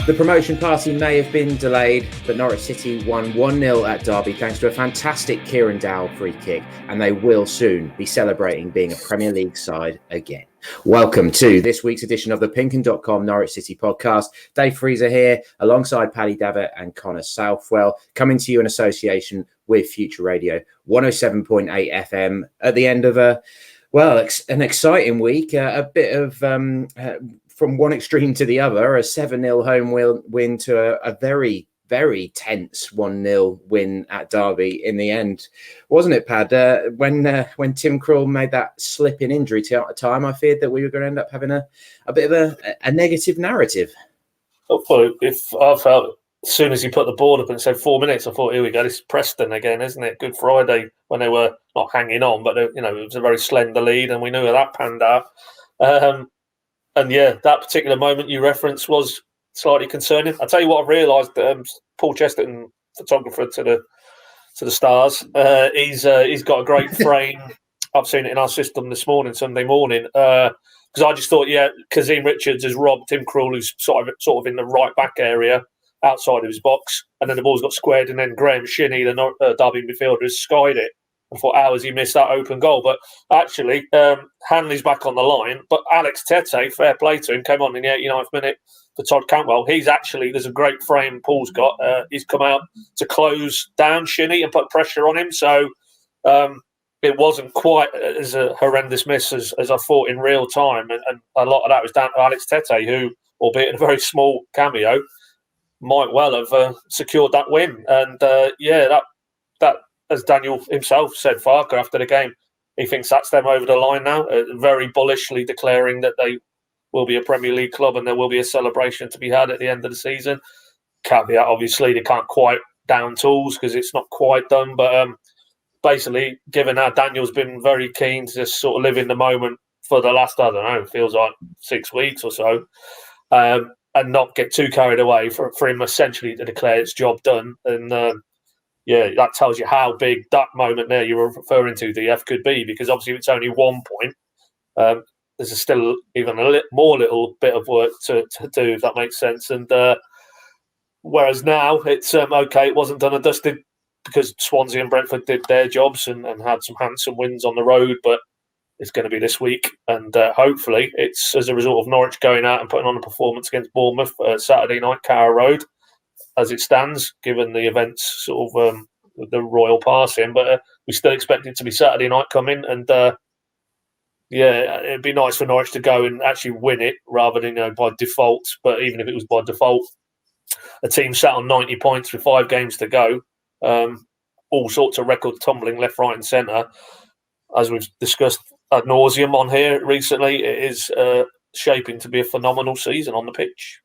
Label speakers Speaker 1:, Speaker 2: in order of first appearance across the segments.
Speaker 1: The promotion party may have been delayed, but Norwich City won 1-0 at Derby thanks to a fantastic Kieran Dowell free kick, and they will soon be celebrating being a Premier League side again. Welcome to this week's edition of the PinkUn Norwich City Podcast. Dave Freezer here, alongside Paddy, Davitt and Connor Southwell, coming to you in association with Future Radio 107.8 FM at the end of an exciting week, a bit of from one extreme to the other, a 7-0 home win to a very, very tense 1-0 win at Derby in the end. Wasn't it, Pad? When Tim Krul made that slip in injury time, I feared that we were going to end up having a bit of a negative narrative.
Speaker 2: Well, if I felt as soon as he put the ball up and said 4 minutes, I thought, here we go, this is Preston again, isn't it? Good Friday, when they were not hanging on, but it was a very slender lead, and we knew how that panned out. And yeah, that particular moment you referenced was slightly concerning. I'll tell you what I realised. Paul Chesterton, photographer to the Stars, he's got a great frame. I've seen it in our system this morning, Sunday morning, because I just thought, Kazim Richards has robbed Tim Krul, who's sort of in the right back area outside of his box, and then the ball's got squared, and then Graham Shinney, the Derby midfielder, has skied it. I thought, how has he missed that open goal? But actually, Hanley's back on the line. But Alex Tete, fair play to him, came on in the 89th minute for Todd Cantwell. There's a great frame Paul's got. He's come out to close down Shinney and put pressure on him. So it wasn't quite as a horrendous miss as I thought in real time. And a lot of that was down to Alex Tete, who, albeit in a very small cameo, might well have secured that win. And that as Daniel himself said, Farker, after the game, he thinks that's them over the line now, very bullishly declaring that they will be a Premier League club and there will be a celebration to be had at the end of the season. Caveat, obviously, they can't quite down tools because it's not quite done. But basically, given how Daniel's been very keen to just sort of live in the moment for the last, I don't know, it feels like 6 weeks or so, and not get too carried away, for him essentially to declare it's job done. And that tells you how big that moment there you were referring to, DF, could be, because obviously it's only 1 point. There's still even a more little bit of work to do, if that makes sense. And whereas now it's okay, it wasn't done and dusted because Swansea and Brentford did their jobs and had some handsome wins on the road, but it's going to be this week. And hopefully it's as a result of Norwich going out and putting on a performance against Bournemouth Saturday night, Carrow Road, as it stands, given the events sort of with the royal passing. But we still expect it to be Saturday night coming. And it'd be nice for Norwich to go and actually win it rather than by default. But even if it was by default, a team sat on 90 points with 5 games to go, all sorts of records tumbling left, right and centre. As we've discussed ad nauseum on here recently, it is shaping to be a phenomenal season on the pitch.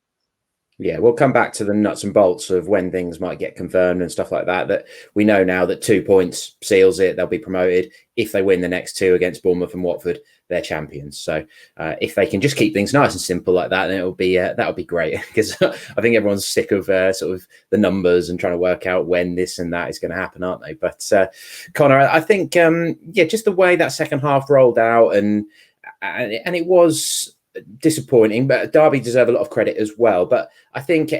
Speaker 1: Yeah, we'll come back to the nuts and bolts of when things might get confirmed and stuff like that. That we know now that 2 points seals it. They'll be promoted. If they win the next 2 against Bournemouth and Watford, they're champions. So if they can just keep things nice and simple like that, then it'll be that'll be great. Because I think everyone's sick of sort of the numbers and trying to work out when this and that is going to happen, aren't they? But Connor, I think just the way that second half rolled out and it was disappointing, but Derby deserve a lot of credit as well. But I think,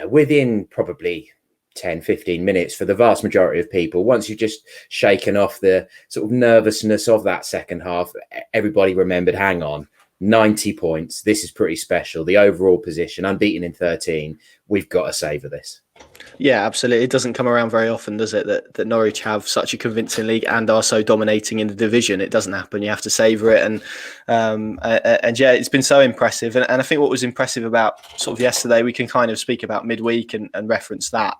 Speaker 1: within probably 10, 15 minutes for the vast majority of people, once you've just shaken off the sort of nervousness of that second half, everybody remembered, hang on, 90 points. This is pretty special. The overall position, unbeaten in 13. We've got to savour this.
Speaker 3: Yeah, absolutely. It doesn't come around very often, does it, that Norwich have such a convincing league and are so dominating in the division. It doesn't happen. You have to savour it. And it's been so impressive. And I think what was impressive about sort of yesterday, we can kind of speak about midweek and reference that.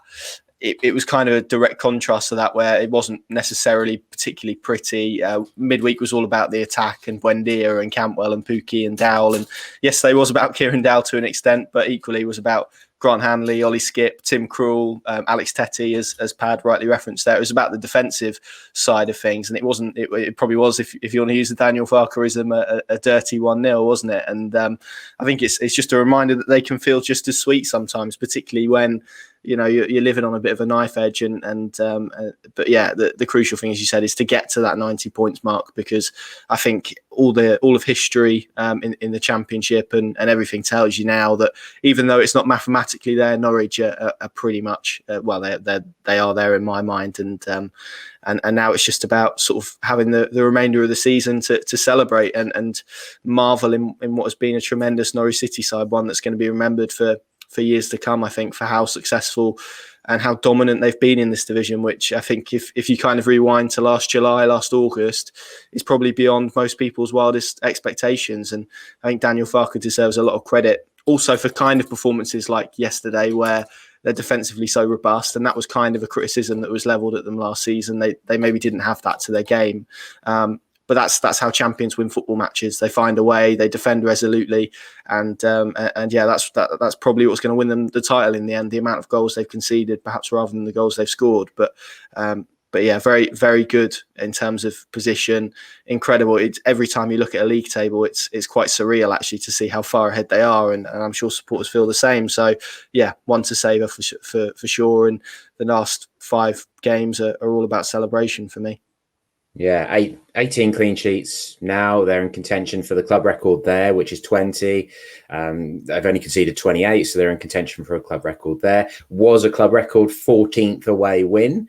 Speaker 3: It was kind of a direct contrast to that, where it wasn't necessarily particularly pretty. Midweek was all about the attack and Buendia and Cantwell and Pukki and Dowell. And yesterday was about Kieran Dowell to an extent, but equally was about Grant Hanley, Ollie Skip, Tim Krul, Alex Tete, as Pad rightly referenced there. It was about the defensive side of things, and it probably was, if you want to use the Daniel Farkerism, a dirty 1-0, wasn't it? And I think it's just a reminder that they can feel just as sweet sometimes, particularly when you're living on a bit of a knife edge, but yeah, the crucial thing, as you said, is to get to that 90 points mark, because I think all of history in the Championship and everything tells you now that even though it's not mathematically there, Norwich are pretty much they are there in my mind, and now it's just about sort of having the remainder of the season to celebrate and marvel in what has been a tremendous Norwich City side, one that's going to be remembered for years to come, I think, for how successful and how dominant they've been in this division, which I think if you kind of rewind to last July, last August, is probably beyond most people's wildest expectations. And I think Daniel Farke deserves a lot of credit also for kind of performances like yesterday, where they're defensively so robust, and that was kind of a criticism that was levelled at them last season. They maybe didn't have that to their game. But that's how champions win football matches. They find a way, they defend resolutely, and yeah, that's probably what's going to win them the title in the end. The amount of goals they've conceded, perhaps, rather than the goals they've scored. But yeah, very, very good in terms of position. Incredible. It's every time you look at a league table, it's quite surreal actually to see how far ahead they are, and I'm sure supporters feel the same. So yeah, one to savour for sure. And the last 5 games are all about celebration for me.
Speaker 1: Yeah, 18 clean sheets now. They're in contention for the club record there, which is 20. They've only conceded 28, so they're in contention for a club record there. Was a club record 14th away win,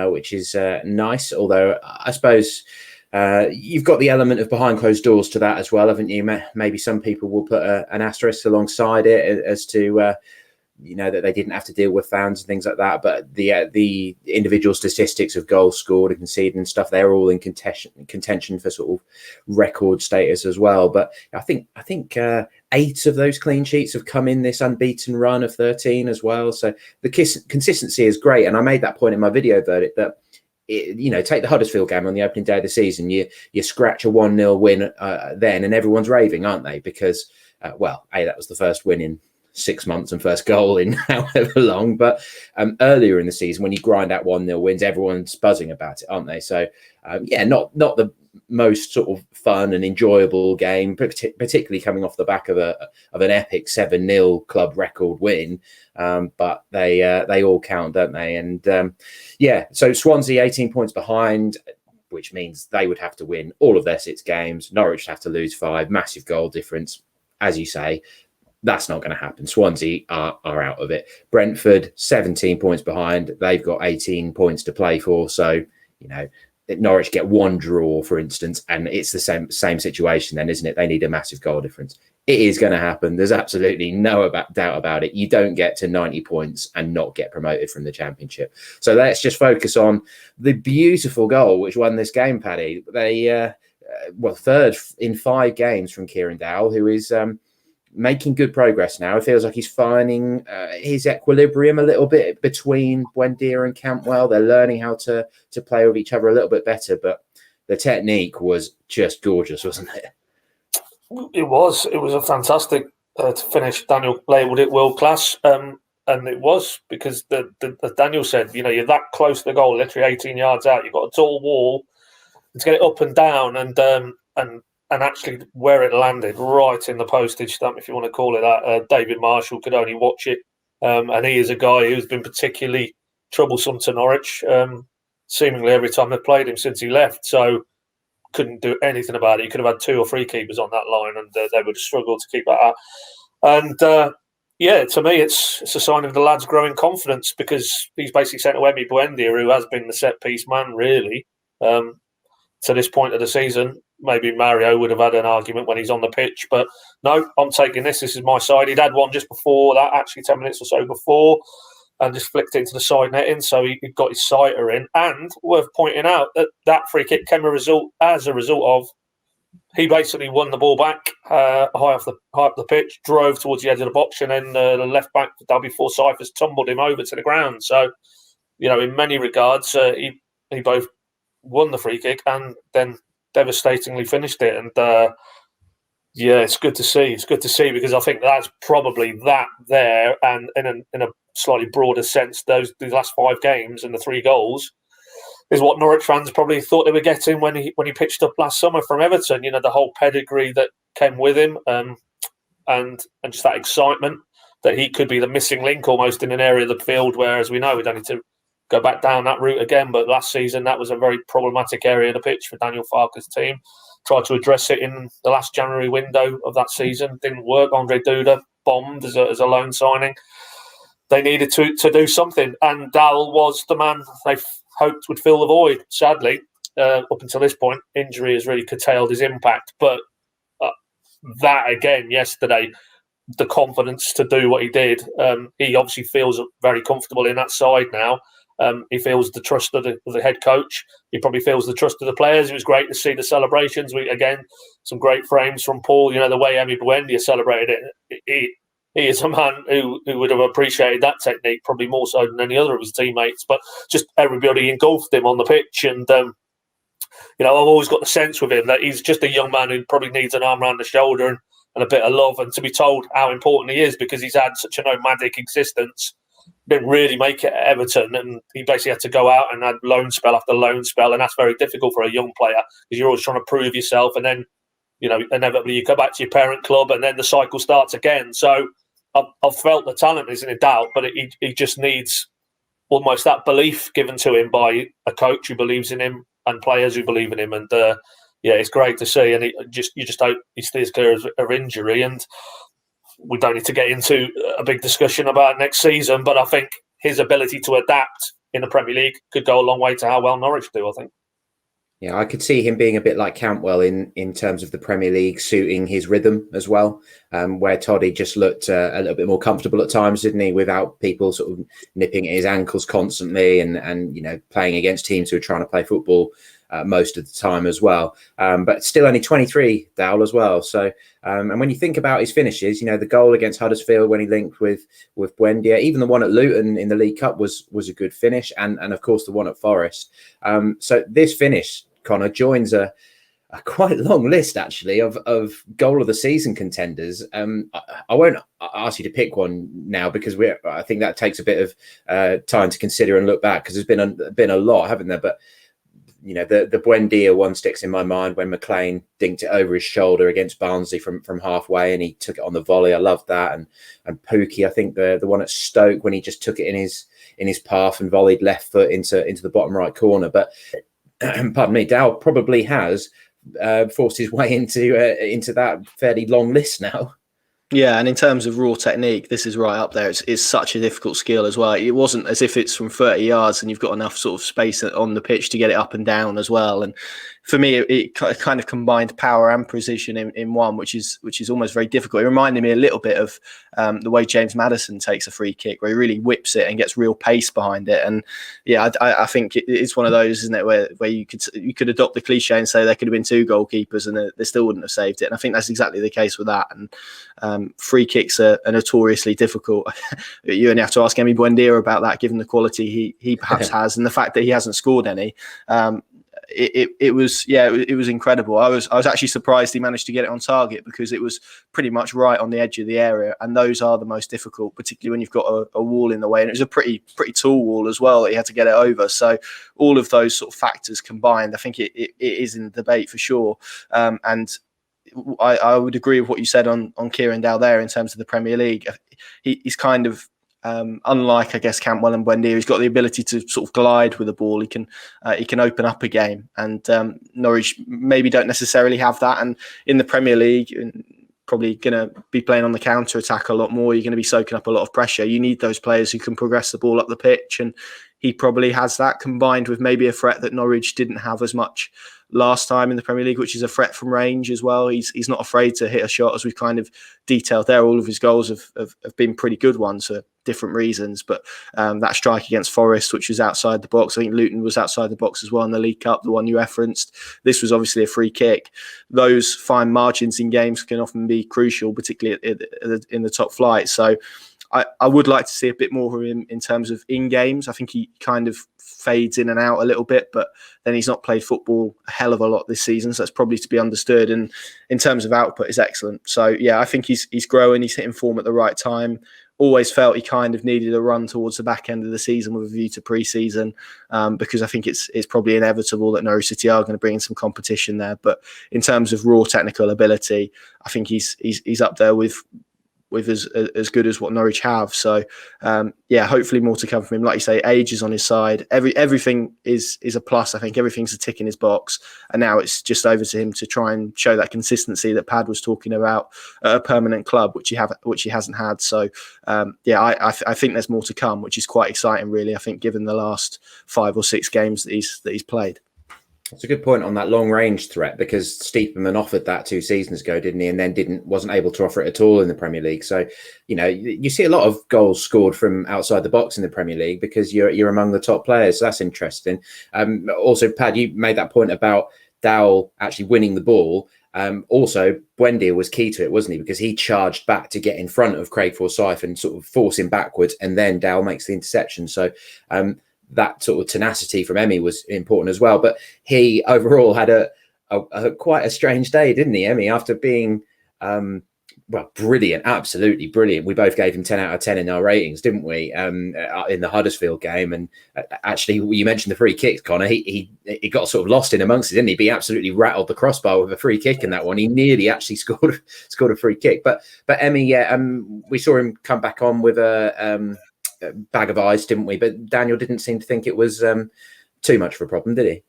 Speaker 1: which is nice. Although I suppose you've got the element of behind closed doors to that as well, haven't you? Maybe some people will put an asterisk alongside it as to that they didn't have to deal with fans and things like that, but the individual statistics of goals scored and conceded and stuff, they're all in contention for sort of record status as well. But I think 8 of those clean sheets have come in this unbeaten run of 13 as well. So the consistency is great, and I made that point in my video verdict that take the Huddersfield game on the opening day of the season, you scratch a 1-0 win then, and everyone's raving, aren't they? Because that was the first win in 6 months and first goal in however long. But earlier in the season, when you grind out 1-0 wins, everyone's buzzing about it, aren't they? So not the most sort of fun and enjoyable game, particularly coming off the back of an epic 7-0 club record win. But they all count, don't they? And so Swansea 18 points behind, which means they would have to win all of their 6 games. Norwich would have to lose 5, massive goal difference, as you say. That's not going to happen. Swansea are out of it. Brentford, 17 points behind. They've got 18 points to play for. So, Norwich get 1 draw, for instance, and it's the same situation then, isn't it? They need a massive goal difference. It is going to happen. There's absolutely no doubt about it. You don't get to 90 points and not get promoted from the Championship. So let's just focus on the beautiful goal which won this game, Paddy. They, third in 5 games from Kieran Dowell, who is making good progress now. It feels like he's finding his equilibrium a little bit between Buendia and Cantwell. They're learning how to play with each other a little bit better, but the technique was just gorgeous, wasn't it?
Speaker 2: It was a fantastic to finish. Daniel labelled it world class, and it was, because as Daniel said, you're that close to the goal, literally 18 yards out. You've got a tall wall to get it up and down, and actually where it landed, right in the postage stamp, if you want to call it that. David Marshall could only watch it, and he is a guy who's been particularly troublesome to Norwich, seemingly every time they've played him since he left. So couldn't do anything about it. You could have had 2 or 3 keepers on that line, and they would have struggled to keep that up. And to me, it's a sign of the lad's growing confidence, because he's basically sent to Emi Buendia, who has been the set piece man really to this point of the season. Maybe Mario would have had an argument when he's on the pitch, but no, I'm taking this. This is my side. He'd had one just before that, actually 10 minutes or so before, and just flicked it into the side netting, so he got his sighter in. And worth pointing out that free kick came as a result of he basically won the ball back high up the pitch, drove towards the edge of the box, and then the left back for W Forsyth tumbled him over to the ground. So, in many regards, he both won the free kick and then devastatingly finished it. And it's good to see. It's good to see, because I think that's probably that there, and in a slightly broader sense, these last 5 games and the 3 goals is what Norwich fans probably thought they were getting when he pitched up last summer from Everton. The whole pedigree that came with him, and just that excitement that he could be the missing link almost in an area of the field where, as we know, we don't need to go back down that route again. But last season, that was a very problematic area of the pitch for Daniel Farke's team. Tried to address it in the last January window of that season. Didn't work. Andre Duda bombed as a loan signing. They needed to do something. And Dowell was the man they hoped would fill the void. Sadly, up until this point, injury has really curtailed his impact. But that, again, yesterday, the confidence to do what he did, he obviously feels very comfortable in that side now. He feels the trust of the head coach. He probably feels the trust of the players. It was great to see the celebrations. Again, some great frames from Paul. The way Emi Buendia celebrated it. He is a man who would have appreciated that technique probably more so than any other of his teammates. But just everybody engulfed him on the pitch. And, I've always got the sense with him that he's just a young man who probably needs an arm around the shoulder and a bit of love, and to be told how important he is because he's had such a nomadic existence. Didn't really make it at Everton, and he basically had to go out and had loan spell after loan spell, and that's very difficult for a young player because you're always trying to prove yourself, and then inevitably you go back to your parent club, and then the cycle starts again. So I've felt the talent isn't in doubt, but he just needs almost that belief given to him by a coach who believes in him and players who believe in him, and it's great to see, and you just hope he stays clear of injury. And we don't need to get into a big discussion about next season, but I think his ability to adapt in the Premier League could go a long way to how well Norwich do, I think.
Speaker 1: Yeah, I could see him being a bit like Cantwell in terms of the Premier League suiting his rhythm as well, where Toddy just looked a little bit more comfortable at times, didn't he, without people sort of nipping at his ankles constantly and playing against teams who are trying to play football most of the time as well. But still only 23, Dowell, as well. So, and when you think about his finishes, the goal against Huddersfield when he linked with Buendia, even the one at Luton in the League Cup was a good finish, and of course the one at Forest. So this finish, Connor, joins a quite long list actually of goal of the season contenders. I won't ask you to pick one now because I think that takes a bit of time to consider and look back because there's been a lot, haven't there? But the Buendia one sticks in my mind when McLean dinked it over his shoulder against Barnsley from halfway and he took it on the volley. I loved that. And Pookie, I think the one at Stoke when he just took it in his path and volleyed left foot into the bottom right corner. But pardon me, Dowell probably has forced his way into that fairly long list now.
Speaker 3: Yeah, and in terms of raw technique, this is right up there. It's such a difficult skill as well. It wasn't as if it's from 30 yards and you've got enough sort of space on the pitch to get it up and down as well. And for me, it kind of combined power and precision in one, which is almost very difficult. It reminded me a little bit of the way James Maddison takes a free kick, where he really whips it and gets real pace behind it. And yeah, I think it's one of those, isn't it, where you could adopt the cliche and say there could have been two goalkeepers and they still wouldn't have saved it. And I think that's exactly the case with that. And free kicks are notoriously difficult. You only have to ask Emi Buendia about that, given the quality he perhaps has and the fact that he hasn't scored any. It was incredible. I was actually surprised he managed to get it on target because it was pretty much right on the edge of the area, and those are the most difficult, particularly when you've got a wall in the way, and it was a pretty tall wall as well that he had to get it over. So all of those sort of factors combined, I think it is in the debate for sure. And I would agree with what you said on Kieran Dowell there in terms of the Premier League. He's kind of unlike, I guess, Cantwell and Buendia, he's got the ability to sort of glide with the ball. He can open up a game, and Norwich maybe don't necessarily have that. And in the Premier League, probably going to be playing on the counter attack a lot more. You're going to be soaking up a lot of pressure. You need those players who can progress the ball up the pitch, and he probably has that, combined with maybe a threat that Norwich didn't have as much last time in the Premier League, which is a threat from range as well. He's not afraid to hit a shot, as we've kind of detailed there. All of his goals have been pretty good ones for different reasons, but that strike against Forest, which was outside the box, I think Luton was outside the box as well in the League Cup, the one you referenced. This was obviously a free kick. Those fine margins in games can often be crucial, particularly in the top flight. So I would like to see a bit more of him in terms of in games. I think he kind of fades in and out a little bit, but then he's not played football a hell of a lot this season, so that's probably to be understood. And in terms of output, is excellent. So yeah, I think he's growing. He's hitting form at the right time. Always felt he kind of needed a run towards the back end of the season with a view to pre-season, because I think it's probably inevitable that Norwich City are going to bring in some competition there. But in terms of raw technical ability, I think he's up there with with as good as what Norwich have. So hopefully more to come from him. Like you say, age is on his side. Everything is a plus. I think everything's a tick in his box, and now it's just over to him to try and show that consistency that Pad was talking about at a permanent club, which he hasn't had. So I think there's more to come, which is quite exciting, really. I think given the last 5 or 6 games that he's played.
Speaker 1: That's a good point on that long range threat, because Stiepermann offered that 2 seasons ago, didn't he? And then wasn't able to offer it at all in the Premier League. So, you see a lot of goals scored from outside the box in the Premier League because you're among the top players. So that's interesting. Also, Pad, you made that point about Dowell actually winning the ball. Also, Buendia was key to it, wasn't he? Because he charged back to get in front of Craig Forsyth and sort of force him backwards, and then Dowell makes the interception. So, that sort of tenacity from Emi was important as well. But he overall had a quite a strange day, didn't he, Emi? After being brilliant, absolutely brilliant. We both gave him 10 out of 10 in our ratings, didn't we? In the Huddersfield game. And actually, you mentioned the free kicks, Connor. He got sort of lost in amongst it, didn't he? But he absolutely rattled the crossbar with a free kick in that one. He nearly actually scored a free kick. But Emi, we saw him come back on with a bag of eyes, didn't we? But Daniel didn't seem to think it was too much of a problem, did he?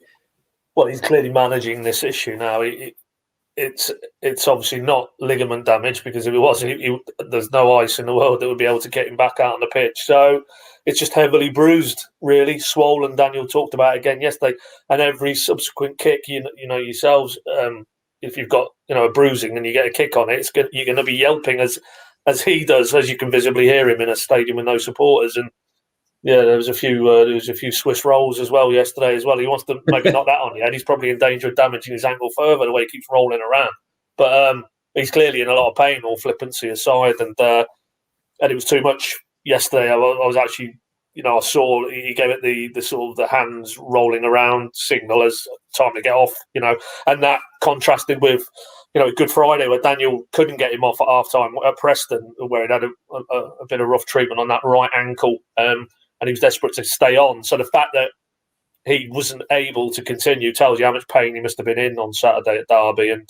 Speaker 2: Well, he's clearly managing this issue now. It's obviously not ligament damage, because if it was, there's no ice in the world that would be able to get him back out on the pitch. So it's just heavily bruised, really swollen. Daniel talked about it again yesterday, and every subsequent kick, you know yourselves, if you've got a bruising and you get a kick on it, you're going to be yelping as he does, as you can visibly hear him in a stadium with no supporters. And there was a few Swiss rolls as well yesterday as well. He wants to maybe knock that on the head. He's probably in danger of damaging his ankle further the way he keeps rolling around. But he's clearly in a lot of pain, all flippancy aside, and it was too much yesterday. I was actually, I saw he gave it the sort of the hands rolling around signal as time to get off, and that contrasted with Good Friday, where Daniel couldn't get him off at half-time at Preston, where he'd had a bit of rough treatment on that right ankle, and he was desperate to stay on. So the fact that he wasn't able to continue tells you how much pain he must have been in on Saturday at Derby. And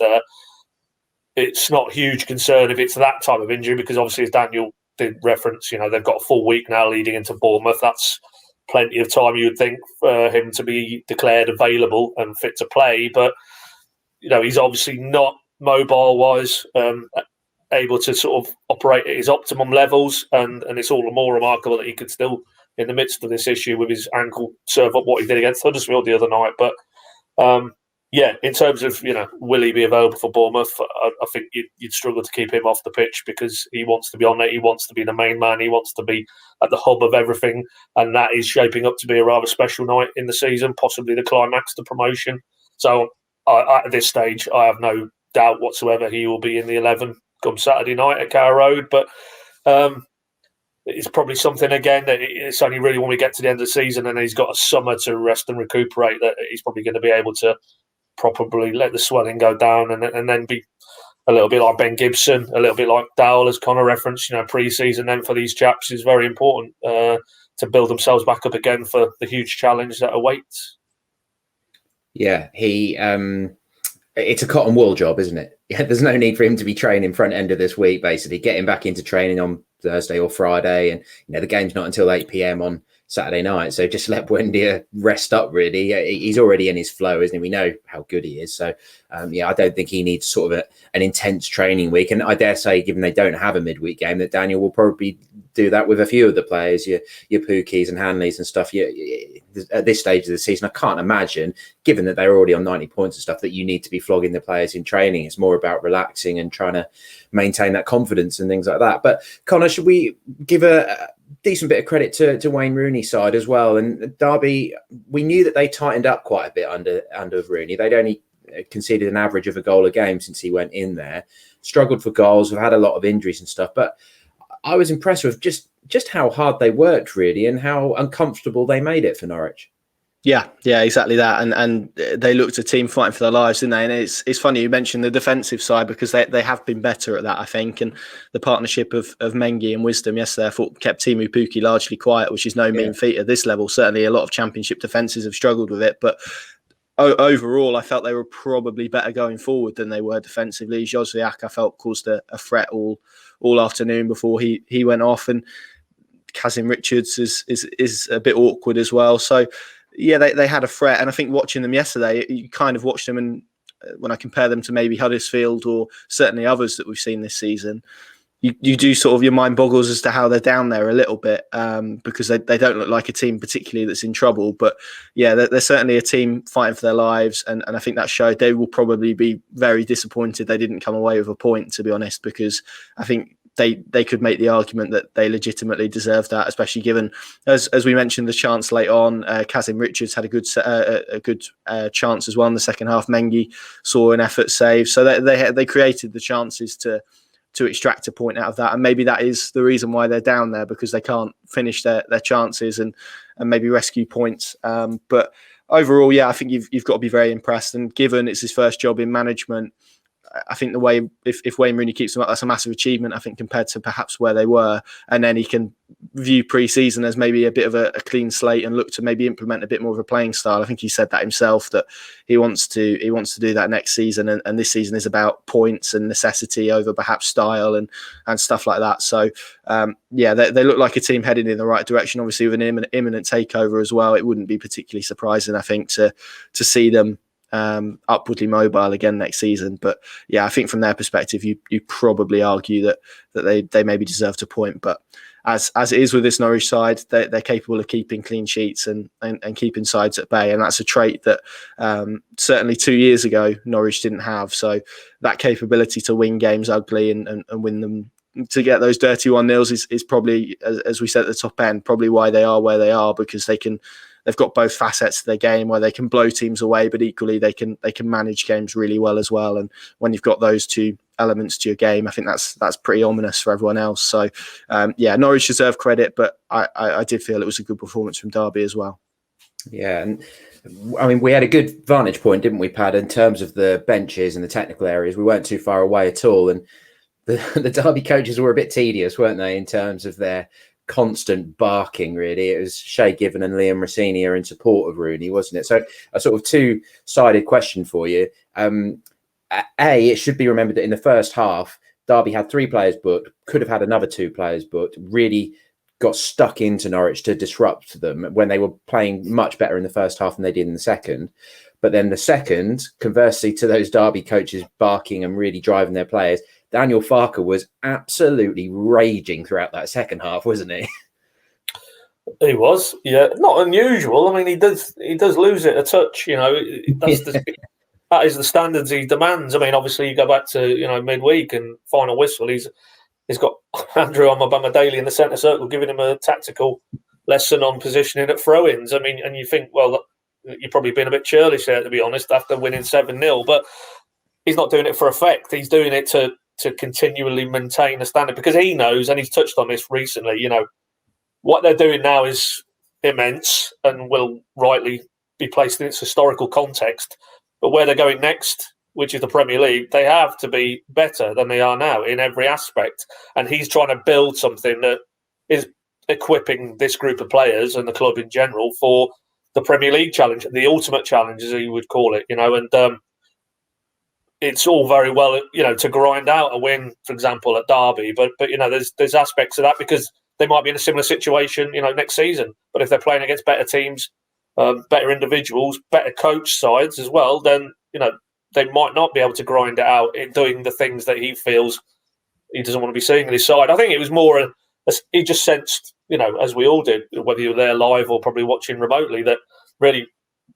Speaker 2: it's not a huge concern if it's that type of injury, because obviously, as Daniel did reference, they've got a full week now leading into Bournemouth. That's plenty of time, you would think, for him to be declared available and fit to play. But, he's obviously not mobile-wise, able to sort of operate at his optimum levels, and it's all the more remarkable that he could still, in the midst of this issue with his ankle, serve up what he did against Huddersfield the other night. But in terms of will he be available for Bournemouth, I think you'd struggle to keep him off the pitch, because he wants to be on it, he wants to be the main man, he wants to be at the hub of everything, and that is shaping up to be a rather special night in the season, possibly the climax to promotion. So at this stage, I have no doubt whatsoever he will be in the 11 come Saturday night at Carrow Road. But it's probably something, again, that it's only really when we get to the end of the season and he's got a summer to rest and recuperate that he's probably going to be able to probably let the swelling go down and then be a little bit like Ben Gibson, a little bit like Dowell, as Connor referenced. Pre-season then for these chaps is very important to build themselves back up again for the huge challenge that awaits.
Speaker 1: Yeah, it's a cotton wool job, isn't it? There's no need for him to be training front end of this week, basically. Get him back into training on Thursday or Friday. And, the game's not until 8 p.m. on Saturday night. So just let Buendia rest up, really. He's already in his flow, isn't he? We know how good he is. So, I don't think he needs sort of an intense training week. And I dare say, given they don't have a midweek game, that Daniel will probably do that with a few of the players, your Pookies and Hanleys and stuff. At this stage of the season, I can't imagine, given that they're already on 90 points and stuff, that you need to be flogging the players in training. It's more about relaxing and trying to maintain that confidence and things like that. But Connor, should we give a decent bit of credit to Wayne Rooney's side as well? And Derby, we knew that they tightened up quite a bit under Rooney. They'd only conceded an average of a goal a game since he went in there. Struggled for goals. We've had a lot of injuries and stuff, but I was impressed with just how hard they worked, really, and how uncomfortable they made it for Norwich.
Speaker 3: Yeah, exactly that. And they looked a team fighting for their lives, didn't they? And it's funny you mentioned the defensive side, because they have been better at that, I think. And the partnership of Mengi and Wisdom yesterday, I thought, kept Teemu Pukki largely quiet, which is no mean feat at this level. Certainly a lot of championship defences have struggled with it. But overall, I felt they were probably better going forward than they were defensively. Josviak, I felt, caused a threat all afternoon before he went off, and Kazim Richards is a bit awkward as well. So yeah, they had a threat, and I think watching them yesterday, you kind of watched them, and when I compare them to maybe Huddersfield or certainly others that we've seen this season, you do sort of, your mind boggles as to how they're down there a little bit, because they don't look like a team particularly that's in trouble. But yeah, they're certainly a team fighting for their lives, and I think that showed. They will probably be very disappointed they didn't come away with a point, to be honest, because I think they could make the argument that they legitimately deserve that, especially given, as we mentioned, the chance late on. Kazim Richards had a good chance as well in the second half. Mengi saw an effort save, so they created the chances to extract a point out of that, and maybe that is the reason why they're down there, because they can't finish their chances and maybe rescue points. But overall, yeah, I think you've got to be very impressed, and given it's his first job in management, I think the way, if Wayne Rooney keeps them up, that's a massive achievement, I think, compared to perhaps where they were. And then he can view pre-season as maybe a bit of a clean slate and look to maybe implement a bit more of a playing style. I think he said that himself, that he wants to do that next season. And this season is about points and necessity over perhaps style and stuff like that. So, yeah, they look like a team heading in the right direction. Obviously, with an imminent takeover as well, it wouldn't be particularly surprising, I think, to see them upwardly mobile again next season. But yeah, I think from their perspective, you probably argue that they maybe deserve to point. But as it is with this Norwich side, they're capable of keeping clean sheets and keeping sides at bay, and that's a trait that certainly 2 years ago Norwich didn't have. So that capability to win games ugly and win them, to get those dirty 1-0s is probably, as we said at the top end, probably why they are where they are, because they've got both facets to their game where they can blow teams away, but equally they can manage games really well as well. And when you've got those two elements to your game, I think that's pretty ominous for everyone else. So yeah, Norwich deserve credit, but I did feel it was a good performance from Derby as well.
Speaker 1: Yeah, and I mean, we had a good vantage point, didn't we, Pad, in terms of the benches and the technical areas. We weren't too far away at all, and the Derby coaches were a bit tedious, weren't they, in terms of their constant barking, really. It was Shay Given and Liam Rossini are in support of Rooney, wasn't it? So a sort of two-sided question for you. It should be remembered that in the first half, Derby had 3 players booked, could have had another 2 players booked, really got stuck into Norwich to disrupt them when they were playing much better in the first half than they did in the second. But then the second, conversely to those Derby coaches barking and really driving their players, Daniel Farke was absolutely raging throughout that second half, wasn't he?
Speaker 2: He was, yeah. Not unusual. I mean, he does lose it a touch, you know. That is the standards he demands. I mean, obviously, you go back to, midweek and final whistle, he's got Andrew Omobamidele in the centre circle giving him a tactical lesson on positioning at throw-ins. I mean, and you think, well, you've probably been a bit churlish there, to be honest, after winning 7-0, but he's not doing it for effect. He's doing it to continually maintain a standard, because he knows, and he's touched on this recently, what they're doing now is immense and will rightly be placed in its historical context. But where they're going next, which is the Premier League, they have to be better than they are now in every aspect. And he's trying to build something that is equipping this group of players and the club in general for the Premier League challenge, the ultimate challenge, as he would call it, and it's all very well, to grind out a win, for example, at Derby, but there's aspects of that, because they might be in a similar situation, next season. But if they're playing against better teams, better individuals, better coach sides as well, then they might not be able to grind it out in doing the things that he feels he doesn't want to be seeing on his side. I think it was more he just sensed, as we all did, whether you were there live or probably watching remotely, that really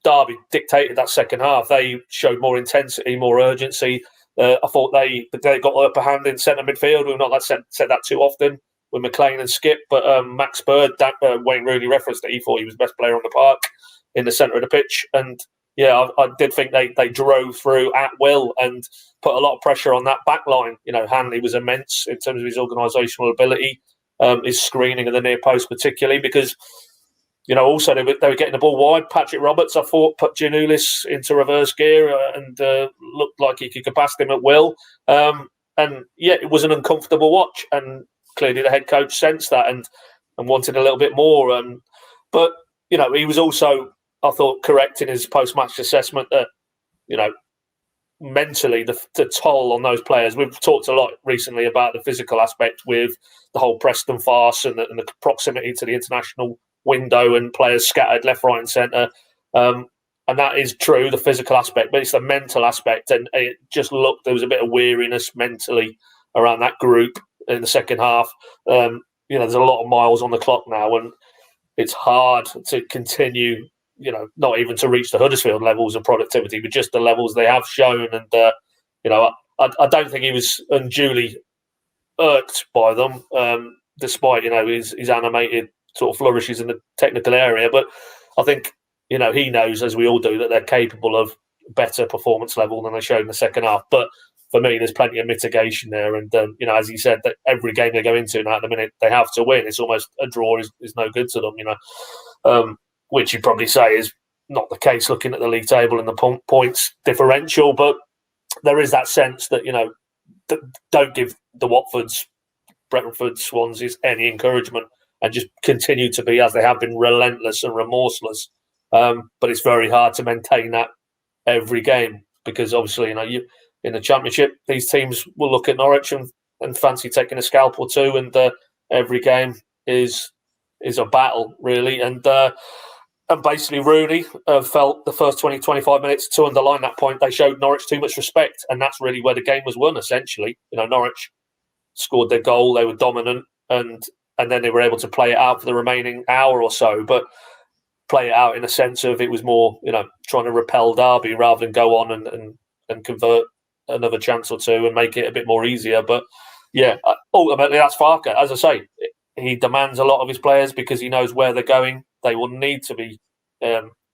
Speaker 2: Derby dictated that second half. They showed more intensity, more urgency. I thought they got the upper hand in centre midfield. We've not said that too often with McLean and Skip, but Max Bird, Wayne Rooney referenced that he thought he was the best player on the park in the centre of the pitch. And yeah, I did think they drove through at will and put a lot of pressure on that back line. Hanley was immense in terms of his organisational ability, his screening of the near post particularly, because also they were getting the ball wide. Patrick Roberts, I thought, put Giannoulis into reverse gear and looked like he could go past him at will. And yet it was an uncomfortable watch, and clearly the head coach sensed that and wanted a little bit more. But he was also I thought, correct in his post-match assessment that, mentally the toll on those players. We've talked a lot recently about the physical aspect with the whole Preston farce and the proximity to the international window and players scattered left, right and centre. And that is true, the physical aspect, but it's the mental aspect. And it just looked, there was a bit of weariness mentally around that group in the second half. There's a lot of miles on the clock now, and it's hard to continue, not even to reach the Huddersfield levels of productivity, but just the levels they have shown. And, I don't think he was unduly irked by them, despite, his animated sort of flourishes in the technical area. But I think, he knows, as we all do, that they're capable of better performance level than they showed in the second half. But for me, there's plenty of mitigation there. And, as he said, that every game they go into now at the minute, they have to win. It's almost a draw is no good to them, which you'd probably say is not the case looking at the league table and the points differential. But there is that sense that, don't give the Watfords, Brentford, Swanseas any encouragement and just continue to be, as they have been, relentless and remorseless. But it's very hard to maintain that every game because obviously, you in the Championship, these teams will look at Norwich and fancy taking a scalp or two, and every game is a battle, really. And basically, Rooney felt the first 20, 25 minutes, to underline that point, they showed Norwich too much respect, and that's really where the game was won, essentially. Norwich scored their goal, they were dominant, and then they were able to play it out for the remaining hour or so, but play it out in a sense of it was more, trying to repel Derby rather than go on and convert another chance or two and make it a bit more easier. But yeah, ultimately that's Farke. As I say, he demands a lot of his players because he knows where they're going. They will need to be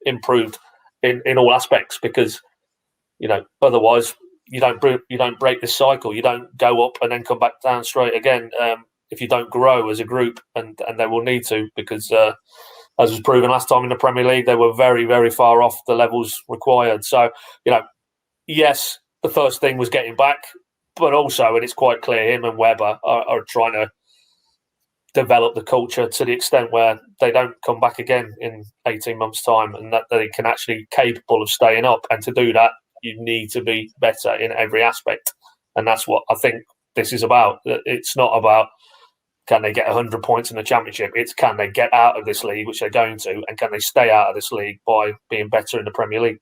Speaker 2: improved in all aspects because, otherwise you don't break this cycle. You don't go up and then come back down straight again if you don't grow as a group, and they will need to because as was proven last time in the Premier League, they were very, very far off the levels required. So, yes, the first thing was getting back, but also, and it's quite clear, him and Webber are trying to develop the culture to the extent where they don't come back again in 18 months' time and that they can actually capable of staying up. And to do that, you need to be better in every aspect. And that's what I think this is about. It's not about can they get 100 points in the Championship. It's can they get out of this league, which they're going to, and can they stay out of this league by being better in the Premier League.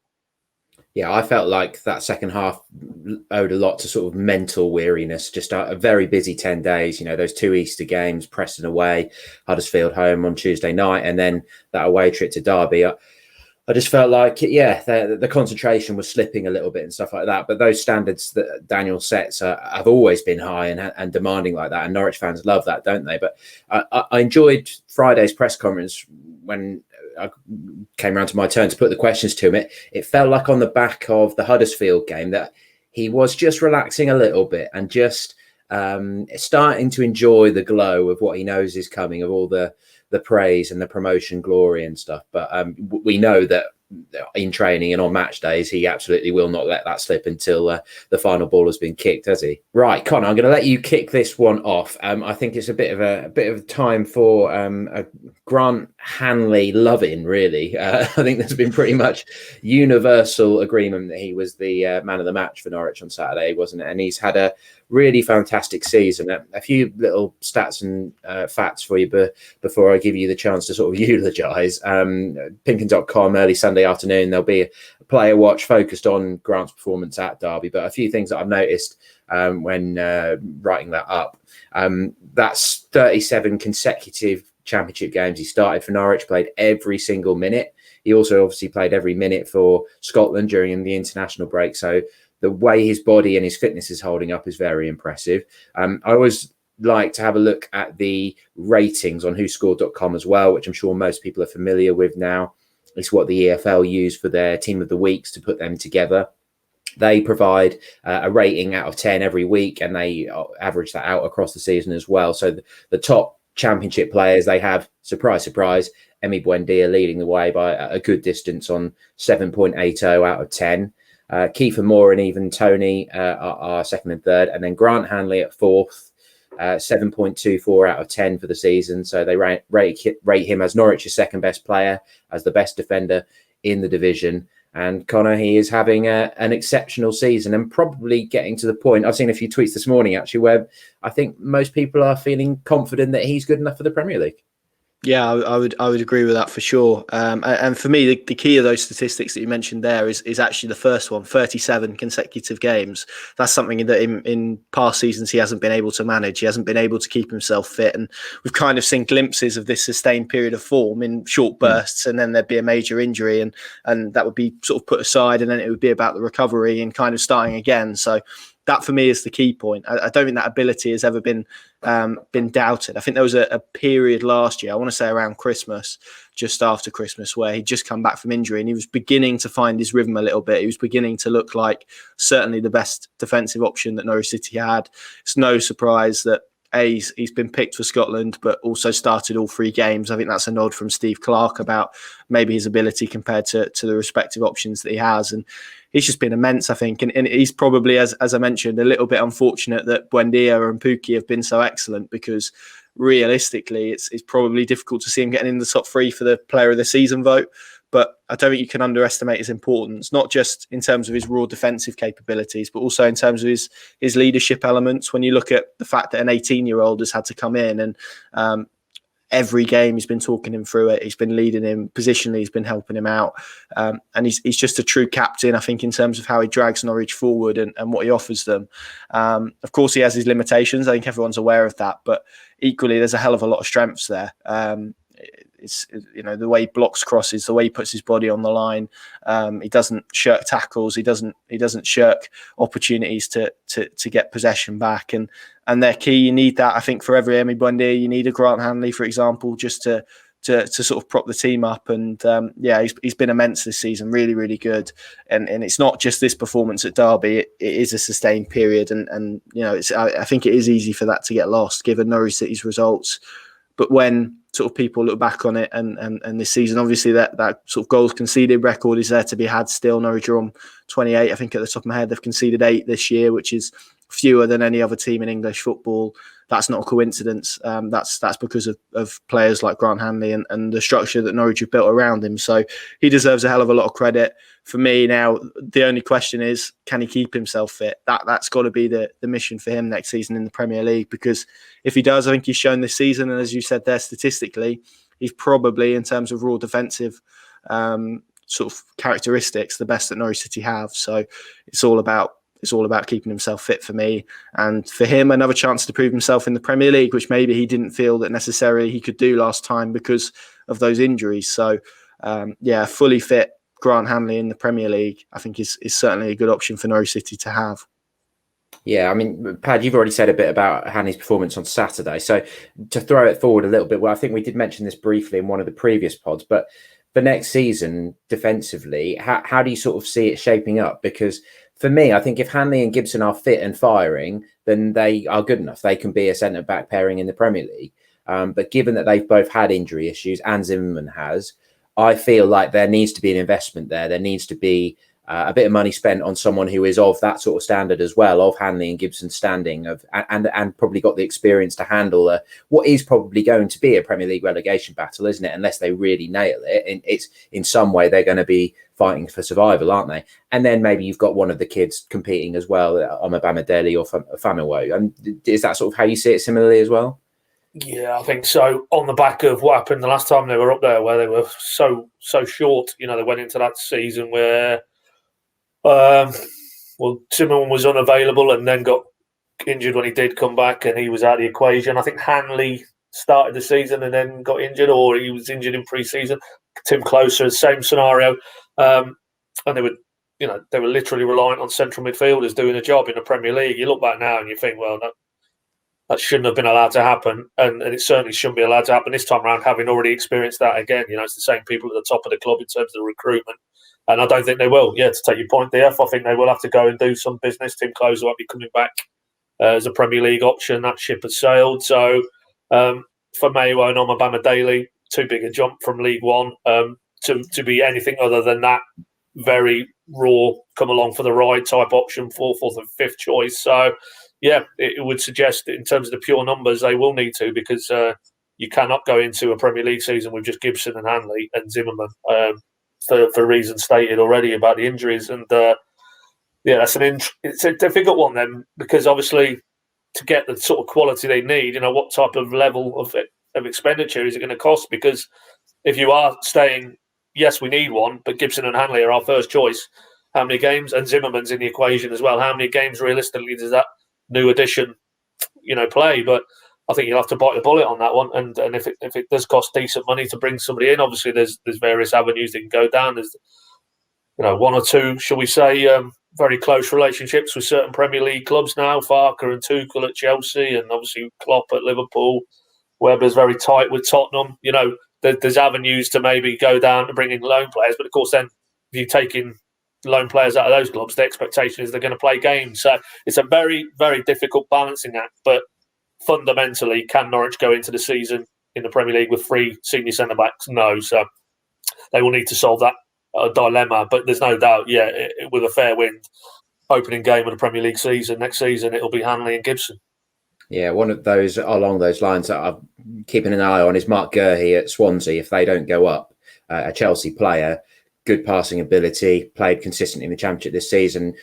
Speaker 1: Yeah, I felt like that second half owed a lot to sort of mental weariness. Just a very busy 10 days. Those two Easter games, Preston away, Huddersfield home on Tuesday night, and then that away trip to Derby. I just felt like, the concentration was slipping a little bit and stuff like that. But those standards that Daniel sets have always been high and demanding like that. And Norwich fans love that, don't they? But I enjoyed Friday's press conference when I came around to my turn to put the questions to him. It felt like on the back of the Huddersfield game that he was just relaxing a little bit and just starting to enjoy the glow of what he knows is coming, of all the praise and the promotion glory and stuff. But we know that in training and on match days, he absolutely will not let that slip until the final ball has been kicked, has he? Right, Connor, I'm going to let you kick this one off. I think it's a bit of time for a Grant Hanley love-in, really. I think there's been pretty much universal agreement that he was the man of the match for Norwich on Saturday, wasn't it? And he's had a really fantastic season. A few little stats and facts for you before I give you the chance to sort of eulogise. PinkUn.com early Sunday afternoon, there'll be a player watch focused on Grant's performance at Derby, but a few things that I've noticed when writing that up. That's 37 consecutive Championship games he started for Norwich, played every single minute. He also obviously played every minute for Scotland during the international break. So the way his body and his fitness is holding up is very impressive. I always like to have a look at the ratings on whoscored.com as well, which I'm sure most people are familiar with now. It's what the EFL use for their team of the weeks to put them together. They provide a rating out of 10 every week, and they average that out across the season as well. So the top Championship players, they have, surprise, surprise, Emi Buendia leading the way by a good distance on 7.80 out of 10. Kiefer Moore and even Tony are second and third, and then Grant Hanley at fourth, 7.24 out of 10 for the season. So they rate him as Norwich's second best player, as the best defender in the division. And Connor, he is having an exceptional season and probably getting to the point. I've seen a few tweets this morning, actually, where I think most people are feeling confident that he's good enough for the Premier League.
Speaker 3: Yeah, I would agree with that for sure. And for me, the key of those statistics that you mentioned there is actually the first one, 37 consecutive games. That's something that in past seasons he hasn't been able to manage. He hasn't been able to keep himself fit. And we've kind of seen glimpses of this sustained period of form in short bursts, and then there'd be a major injury and that would be sort of put aside, and then it would be about the recovery and kind of starting again. So that for me is the key point. I don't think that ability has ever been doubted. I think there was a period last year, I want to say around Christmas, just after Christmas, where he'd just come back from injury and he was beginning to find his rhythm a little bit. He was beginning to look like certainly the best defensive option that Norwich City had. It's no surprise that he's been picked for Scotland, but also started all 3 games. I think that's a nod from Steve Clarke about maybe his ability compared to the respective options that he has. And he's just been immense, I think. And he's probably, as I mentioned, a little bit unfortunate that Buendia and Pukki have been so excellent, because realistically, it's probably difficult to see him getting in the top 3 for the player of the season vote. But I don't think you can underestimate his importance, not just in terms of his raw defensive capabilities, but also in terms of his leadership elements. When you look at the fact that an 18-year-old has had to come in and every game he's been talking him through it, he's been leading him positionally, he's been helping him out. And he's just a true captain, I think, in terms of how he drags Norwich forward and what he offers them. Of course, he has his limitations. I think everyone's aware of that. But equally, there's a hell of a lot of strengths there. It's, the way he blocks crosses, the way he puts his body on the line. He doesn't shirk tackles. He doesn't shirk opportunities to get possession back. And they're key. You need that, I think, for every Emi Buendia. You need a Grant Hanley, for example, just to sort of prop the team up. And he's been immense this season. Really, really good. And it's not just this performance at Derby. It is a sustained period. And I think it is easy for that to get lost given Norwich City's results. But when sort of people look back on it and this season, obviously that sort of goals conceded record is there to be had still. Norwich are on 28. I think at the top of my head, they've conceded 8 this year, which is fewer than any other team in English football. That's not a coincidence. That's because of players like Grant Hanley and the structure that Norwich have built around him. So he deserves a hell of a lot of credit. For me now, the only question is, can he keep himself fit? That's got to be the mission for him next season in the Premier League, because if he does, I think he's shown this season, and as you said there, statistically, he's probably, in terms of raw defensive sort of characteristics, the best that Norwich City have. So it's all about keeping himself fit for me, and for him another chance to prove himself in the Premier League, which maybe he didn't feel that necessarily he could do last time because of those injuries. So fully fit Grant Hanley in the Premier League, I think is certainly a good option for Norwich City to have.
Speaker 1: Yeah, I mean, Pad, you've already said a bit about Hanley's performance on Saturday. So to throw it forward a little bit, well, I think we did mention this briefly in one of the previous pods, but for next season, defensively, how do you sort of see it shaping up? Because for me, I think if Hanley and Gibson are fit and firing, then they are good enough. They can be a centre-back pairing in the Premier League. But given that they've both had injury issues, and Zimmerman has, I feel like there needs to be an investment there. There needs to be a bit of money spent on someone who is of that sort of standard as well, of Hanley and Gibson's standing, and probably got the experience to handle what is probably going to be a Premier League relegation battle, isn't it? Unless they really nail it. And it's in some way they're going to be fighting for survival, aren't they? And then maybe you've got one of the kids competing as well, Omobamidele or Famiwo. And is that sort of how you see it similarly as well?
Speaker 2: Yeah, I think so. On the back of what happened the last time they were up there, where they were so short, they went into that season where, Zimmerman was unavailable and then got injured when he did come back, and he was out of the equation. I think Hanley started the season and then got injured, or he was injured in pre-season. Tim Closer, same scenario, and they were literally reliant on central midfielders doing a job in the Premier League. You look back now and you think, well, that shouldn't have been allowed to happen, and it certainly shouldn't be allowed to happen this time around, having already experienced that again. It's the same people at the top of the club in terms of the recruitment, and I don't think they will. Yeah, to take your point, DF, I think they will have to go and do some business. Tim Closer won't be coming back as a Premier League option. That ship has sailed. So for Mayo and Omobamidele, too big a jump from League One to be anything other than that very raw, come along for the ride type option, 4th and 5th choice. So yeah, it would suggest that in terms of the pure numbers, they will need to, because you cannot go into a Premier League season with just Gibson and Hanley and Zimmerman. for reasons stated already about the injuries. And it's a difficult one then, because obviously to get the sort of quality they need, what type of level of expenditure is it going to cost? Because if you are staying, yes, we need one, but Gibson and Hanley are our first choice. How many games? And Zimmerman's in the equation as well. How many games realistically does that new addition, play? But I think you'll have to bite the bullet on that one. And if it does cost decent money to bring somebody in, obviously there's various avenues that can go down. There's one or two, shall we say, very close relationships with certain Premier League clubs now. Farke and Tuchel at Chelsea, and obviously Klopp at Liverpool. Webber's very tight with Tottenham. There's avenues to maybe go down to bring in loan players, but of course then if you take in loan players out of those clubs, the expectation is they're going to play games. So it's a very, very difficult balancing act. But fundamentally, can Norwich go into the season in the Premier League with 3 senior centre-backs? No. So they will need to solve that dilemma. But there's no doubt, with a fair wind, opening game of the Premier League season next season, it'll be Hanley and Gibson.
Speaker 1: Yeah, one of those along those lines that I'm keeping an eye on is Mark Gurhey at Swansea. If they don't go up, a Chelsea player, good passing ability, played consistently in the Championship this season,